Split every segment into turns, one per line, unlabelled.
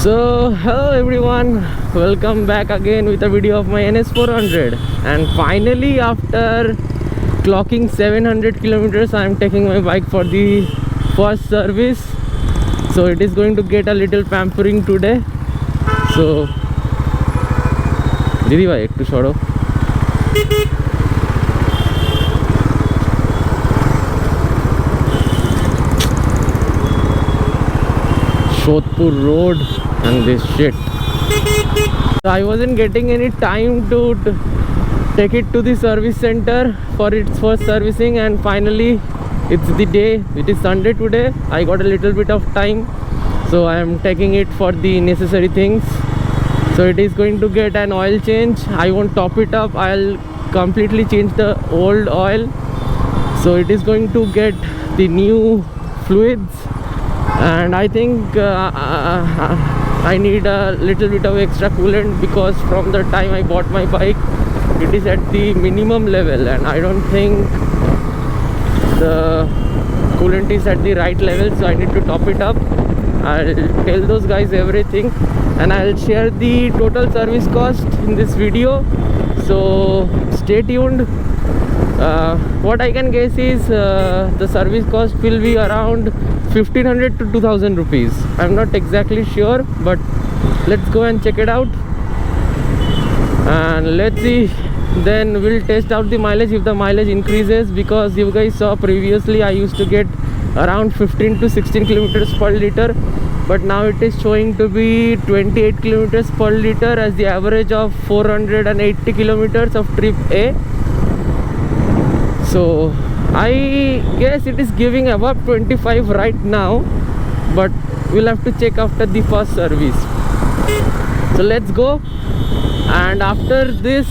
So hello everyone, welcome back again with a video of my NS400. And finally, after clocking 700 kilometers, I am taking my bike for the first service. So it is going to get a little pampering today. So Didi bhai ekটু সরো। Shodhpur road and this shit. So I wasn't getting any time to take it to the service center for its first servicing, and finally it's the day. It is Sunday today. I got a little bit of time, so I am taking it for the necessary things. So it is going to get an oil change. I won't top it up. I'll completely change the old oil. So it is going to get the new fluids, and I think I need a little bit of extra coolant, because from the time I bought my bike it is at the minimum level, and I don't think the coolant is at the right level. So I need to top it up. I'll tell those guys everything, and I'll share the total service cost in this video, so stay tuned. What I can guess is the service cost will be around 1500 to 2000 rupees. I'm not exactly sure, but let's go and check it out, and let's see. Then we'll test out the mileage, if the mileage increases, because you guys saw previously I used to get around 15 to 16 kilometers per liter, but now it is showing to be 28 kilometers per liter as the average of 480 kilometers of trip A. So I guess it is giving above 25 right now, but we'll have to check after the first service. So let's go, and after this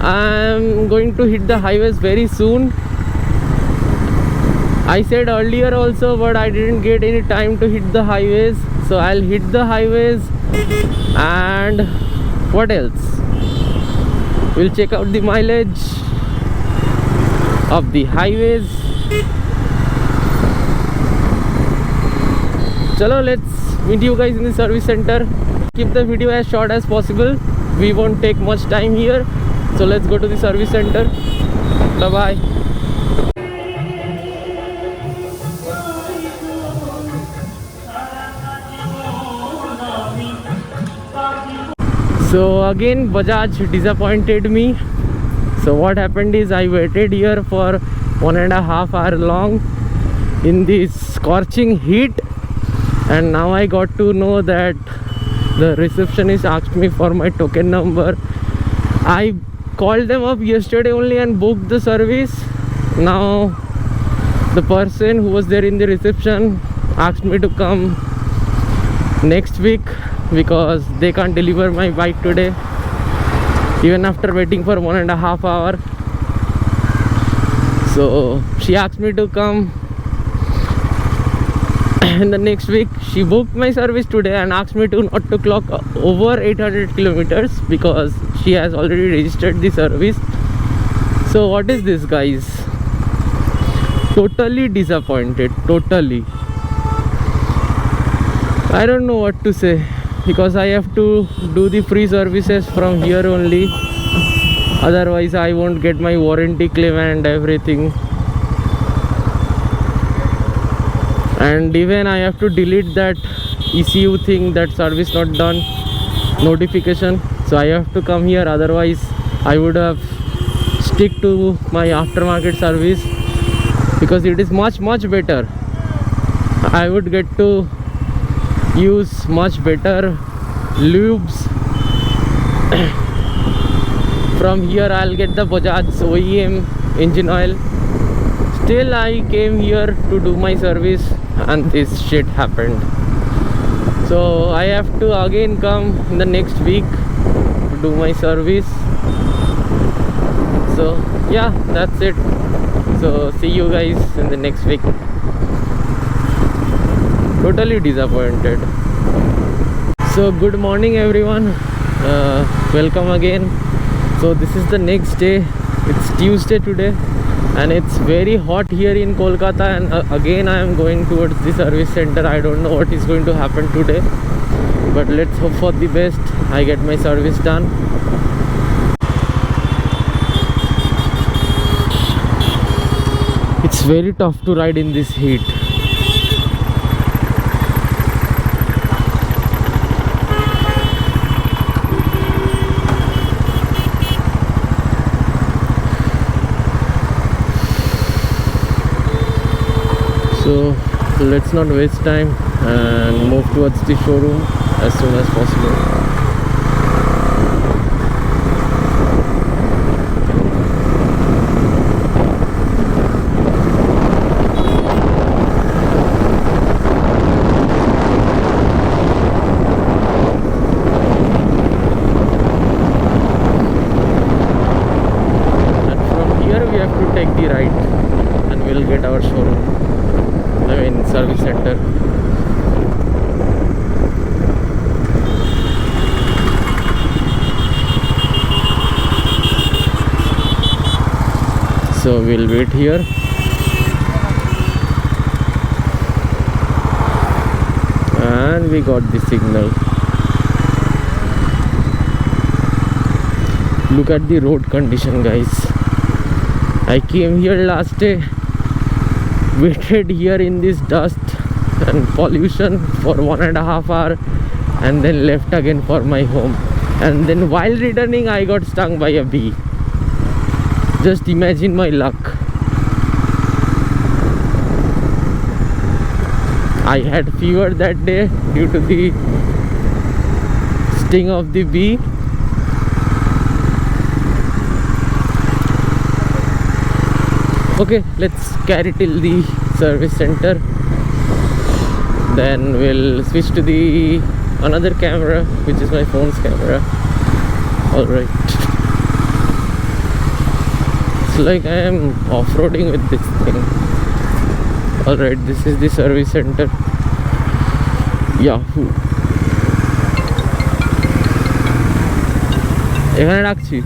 I'm going to hit the highways very soon. I said earlier also, but I didn't get any time to hit the highways, so I'll hit the highways. And what else? We'll check out the mileage of the highways. Chalo, let's meet you guys in the service center. Keep the video as short as possible. We won't take much time here, so let's go to the service center. Bye bye. So again Bajaj disappointed me. So what happened is, I waited here for 1.5 hours long in this scorching heat, and now I got to know that the receptionist asked me for my token number. I called them up yesterday only and booked the service. Now the person who was there in the reception asked me to come next week, because they can't deliver my bike today, even after waiting for 1.5 hours. So she asked me to come in the next week. She booked my service today and asked me to not to clock over 800 kilometers, because she has already registered the service. So what is this, guys? Totally disappointed, totally. I don't know what to say, because I have to do the free services from here only. Otherwise I won't get my warranty claim and everything. And even I have to delete that ECU thing, that service not done notification. So I have to come here, otherwise I would have stick to my aftermarket service, because it is much better. I would get to use much better lubes. From here I'll get the Bajaj OEM engine oil. Still I came here to do my service, and this shit happened. So I have to again come in the next week to do my service. So yeah, that's it. So see you guys in the next week. Totally disappointed. So good morning everyone, welcome again. So this is the next day. It's Tuesday today, and it's very hot here in Kolkata, and again I am going towards the service center. I don't know what is going to happen today, but let's hope for the best. I get my service done. It's very tough to ride in this heat. So let's not waste time and move towards the showroom as soon as possible. And from here we have to take the right and we'll get our showroom. I mean service center. So we'll wait here. And we got the signal. Look at the road condition, guys. I came here last day, waited here in this dust and pollution for 1.5 hours and then left again for my home, and then while returning I got stung by a bee. Just imagine my luck. I had fever that day due to the sting of the bee. Okay, let's carry till the service center, then we'll switch to the another camera, which is my phone's camera. Alright, it's like I am off-roading with this thing. Alright, this is the service center. Yahoo! এখানে রাখছি।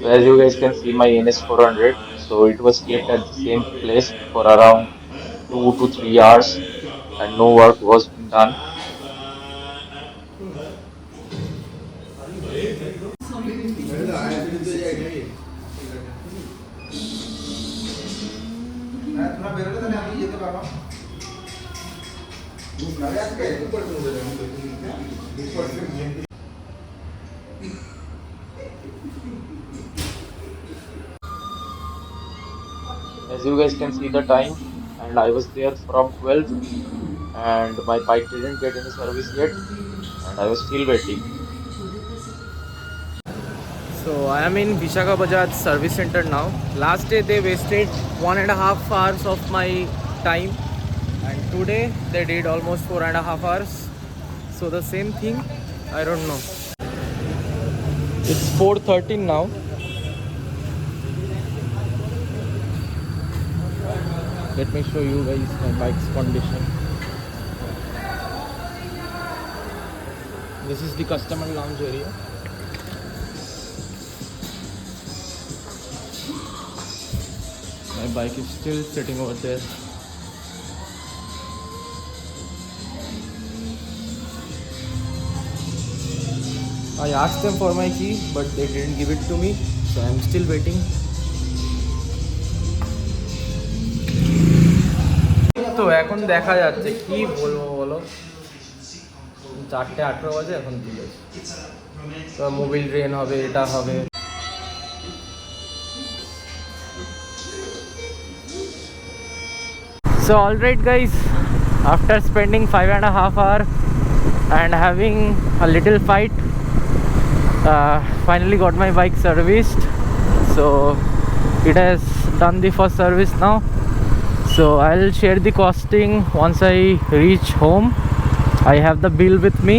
So as you guys can see my NS 400, so it was kept at the same place for around 2 to 3 hours and no work was done. As you guys can see the time, and I was there from 12 and my bike didn't get any service yet and I was still waiting.
So I am in Vishakha Bajaj service center now. Last day they wasted 1.5 hours of my time, and today they did almost 4.5 hours. So the same thing, I don't know. It's 4:13 now. Let me show you guys my bike's condition. This is the customer lounge area. My bike is still sitting over there. I asked them for my key, but they didn't give it to me, so I'm still waiting. তো এখন দেখা যাচ্ছে, কি বলবো বলো, 4:18 বাজে, এখন দিকে তো মোবিল ড্রেন হবে, এটা হবে। So alright guys, after spending 5.5 hours and having a little fight, finally got my bike serviced. So it has done the first service now. So I'll share the costing once I reach home. I have the bill with me.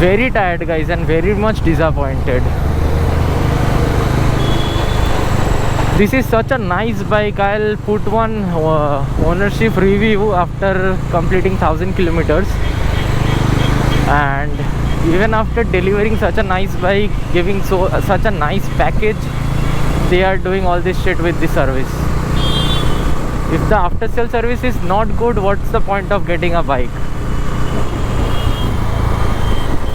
Very tired guys and very much disappointed. This is such a nice bike. I'll put one ownership review after completing 1000 kilometers. And even after delivering such a nice bike, giving such a nice package, they are doing all this shit with the service. If the after sale service is not good, what's the point of getting a bike?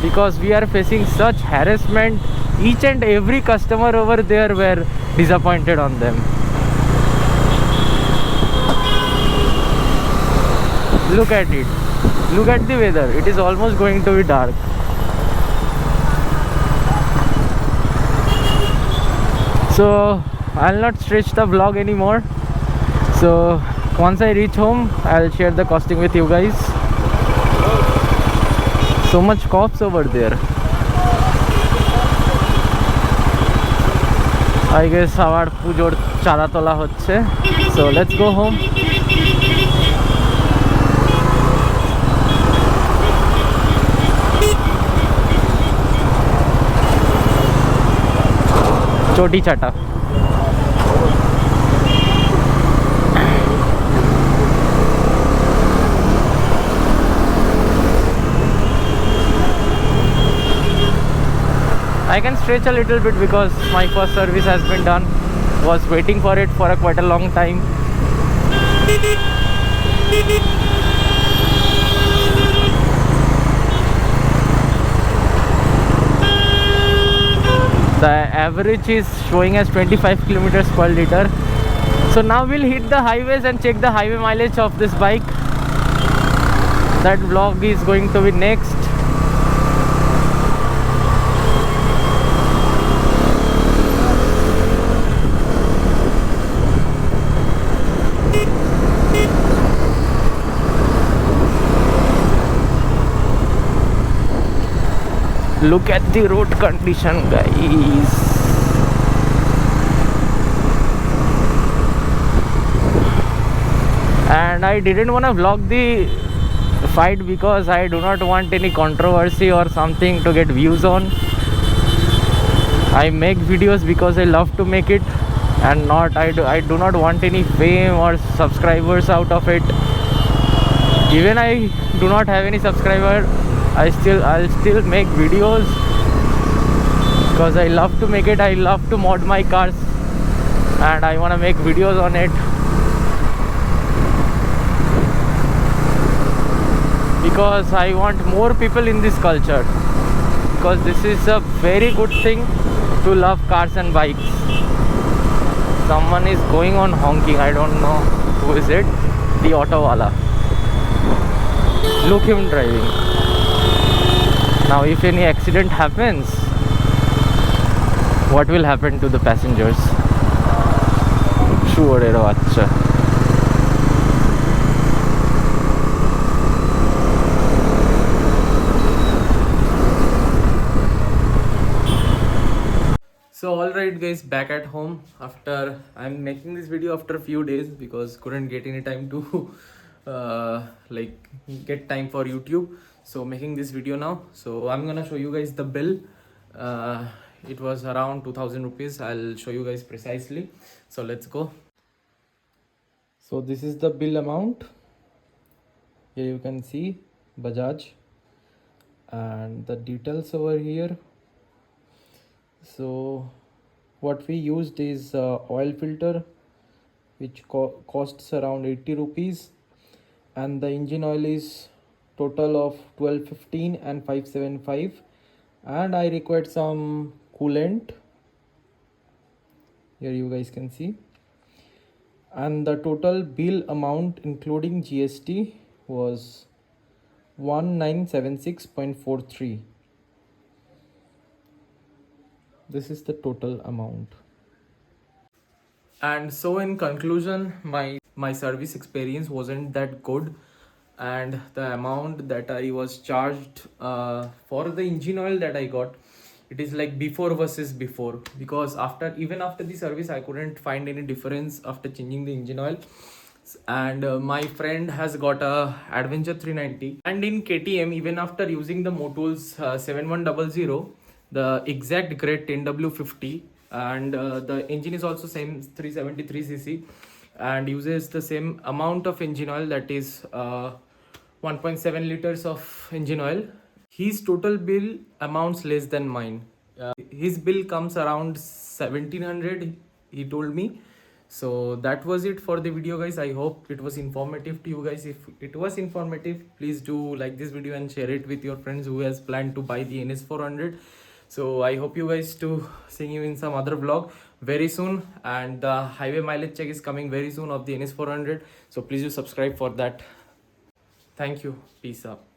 Because we are facing such harassment. Each and every customer over there were disappointed on them. Look at it. Look at the weather. It is almost going to be dark. So I'll not stretch the vlog anymore. So once I reach home, I'll share the costing with you guys. So much cops over there. I guess our pujor chala tola hocche. So let's go home. Choti chata. I can stretch a little bit because my first service has been done. Was waiting for it for quite a long time. The average is showing as 25 kilometers per liter. So now we'll hit the highways and check the highway mileage of this bike. That vlog is going to be next. Look at the road condition, guys. And I didn't want to vlog the fight because I do not want any controversy or something to get views on. I make videos because I love to make it, and I do not want any fame or subscribers out of it. Even I do not have any subscriber, I'll still make videos because I love to make it. I love to mod my cars and I want to make videos on it because I want more people in this culture, because this is a very good thing to love cars and bikes. Someone is going on honking. I don't know who is it. The auto wala. Look him driving. Now if any accident happens, what will happen to the passengers? Sure, acha. So alright guys, back at home after I'm making this video after a few days because couldn't get any time to like get time for YouTube. So making this video now. So I'm gonna show you guys the bill. It was around 2000 rupees. I'll show you guys precisely. So let's go. So this is the bill amount. Here you can see Bajaj and the details over here. So what we used is oil filter, which costs around 80 rupees, and the engine oil is total of 1215 and 575, and I required some coolant. Here you guys can see, and the total bill amount including GST was 1976.43. This is the total amount. And so in conclusion, my service experience wasn't that good, and the amount that I was charged for the engine oil that I got, it is like before versus before, because even after the service I couldn't find any difference after changing the engine oil. And my friend has got a Adventure 390, and in KTM, even after using the Motools 7100, the exact grade 10W50, and the engine is also same 373cc and uses the same amount of engine oil, that is 1.7 liters of engine oil. His total bill amounts less than mine. His bill comes around 1700, he told me. So that was it for the video, guys. I hope it was informative to you guys. If it was informative, please do like this video and share it with your friends who has planned to buy the NS400. So I hope you guys to seeing you in some other vlog very soon, and the highway mileage check is coming very soon of the NS400. So please do subscribe for that. Thank you. Peace out.